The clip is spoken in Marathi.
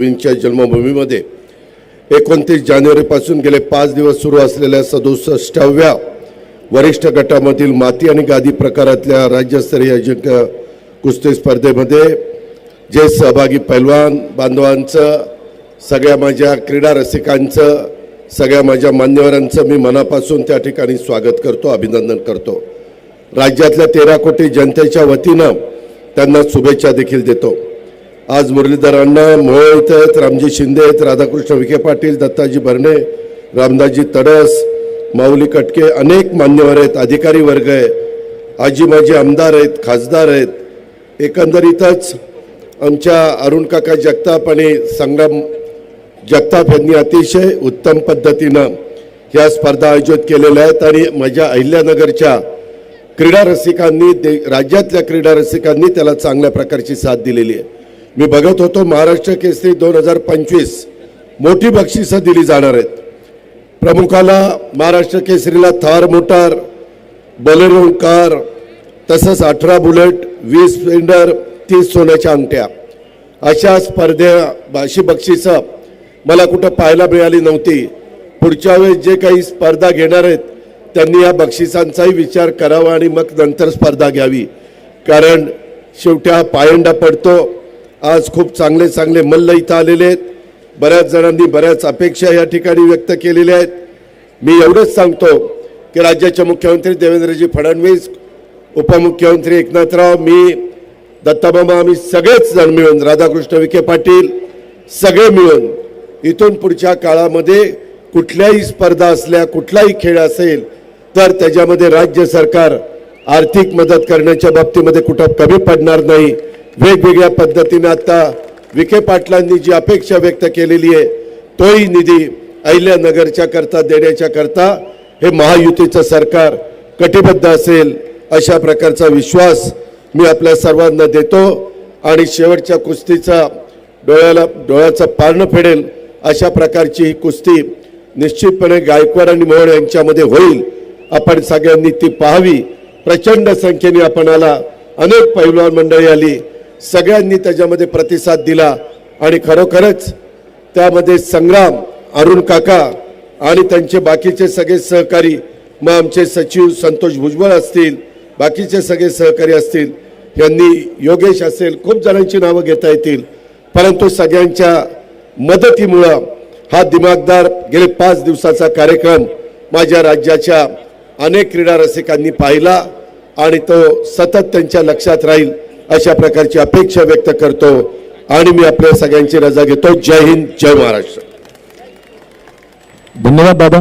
च्या जन्मभूमीमध्ये 29 जानेवारीपासून गेले 5 दिवस सुरू असलेल्या 67व्या वरिष्ठ गटामधील माती आणि गादी प्रकारातल्या राज्यस्तरीय अजिंक्य कुस्ती स्पर्धेमध्ये जे सहभागी पैलवान बांधवांचं, सगळ्या माझ्या क्रीडा रसिकांचं, सगळ्या माझ्या मान्यवरांचं मी मनापासून त्या ठिकाणी स्वागत करतो, अभिनंदन करतो। राज्यातल्या 13 कोटी जनतेच्या वतीनं त्यांना शुभेच्छा देखील देतो। आज मुरलीधर अण्णा मोहोळ इथे आहेत, रामजी शिंदे आहेत, राधाकृष्ण विखे पाटील, दत्ताजी भरणे, रामदासजी तडस, माऊली कटके, अनेक मान्यवर आहेत, अधिकारी वर्ग आहे, आजी माजी आमदार आहेत, खासदार आहेत। एकंदरीतच आमच्या अरुण काका जगताप आणि संग्राम जगताप यांनी अतिशय उत्तम पद्धतीनं ह्या स्पर्धा आयोजित केलेल्या आहेत आणि माझ्या अहिल्यानगरच्या क्रीडा रसिकांनी, राज्यातल्या क्रीडा रसिकांनी त्याला चांगल्या प्रकारची साथ दिलेली आहे। मी बघत होतो महाराष्ट्र केसरी 2025 मोठी बक्षिसं दिली जाणार आहेत। प्रमुखाला महाराष्ट्र केसरीला थार मोटार, बोलेरो कार, तसंच 18 बुलेट, 20 स्प्लेंडर, 30 सोन्याच्या अंगठ्या, अशा अशी बक्षिसं मला कुठं पाहायला मिळाली नव्हती। पुढच्या वेळेस जे काही स्पर्धा घेणार आहेत त्यांनी या बक्षिसांचाही विचार करावा आणि मग नंतर स्पर्धा घ्यावी, कारण शेवटी हा पायंडा पडतो। आज खूप चांगले चांगले मल्ल इथं आलेले आहेत, बऱ्याच जणांनी बऱ्याच अपेक्षा या ठिकाणी व्यक्त केलेल्या आहेत। मी एवढंच सांगतो की राज्याचे मुख्यमंत्री देवेंद्रजी फडणवीस, उपमुख्यमंत्री एकनाथराव, मी, दत्तामामा, आम्ही सगळेच जण मिळून, राधाकृष्ण विखे पाटील, सगळे मिळून इथून पुढच्या काळामध्ये कुठल्याही स्पर्धा असल्या, कुठलाही खेळ असेल तर त्याच्यामध्ये राज्य सरकार आर्थिक मदत करण्याच्या बाबतीमध्ये कुठं कमी पडणार नाही। वेगवेगळ्या पद्धतीने आता विखे पाटलांनी जी अपेक्षा व्यक्त केलेली आहे तोही निधी अहिल्यानगरच्या करता देण्याच्या करता हे महायुतीचं सरकार कटिबद्ध असेल, अशा प्रकारचा विश्वास मी आपल्या सर्वांना देतो आणि शेवटच्या कुस्तीचा डोळ्याचं पारणं फेडेल अशा प्रकारची ही कुस्ती निश्चितपणे गायकवाड आणि मोहोळ यांच्यामध्ये होईल। आपण सगळ्यांनी ती पाहावी। प्रचंड संख्येने आपण आला, अनेक पैलवान मंडळी आली, सगळ्यांनी त्याच्यामध्ये प्रतिसाद दिला आणि खरोखरच त्यामध्ये संग्राम, अरुण काका आणि त्यांचे बाकीचे सगळे सहकारी, मग आमचे सचिव संतोष भुजबळ असतील, बाकीचे सगळे सहकारी असतील, यांनी, योगेश असेल, खूप जणांची नावं घेता येतील, परंतु सगळ्यांच्या मदतीमुळं हा दिमागदार गेले 5 दिवसाचा कार्यक्रम माझ्या राज्याच्या अनेक क्रीडा रसिकांनी पाहिला आणि तो सतत त्यांच्या लक्षात राहील अशा प्रकारची अपेक्षा व्यक्त करतो आणि मी आपल्या सगळ्यांची रजा घेतो। जय हिंद, जय महाराष्ट्र। धन्यवाद दादा।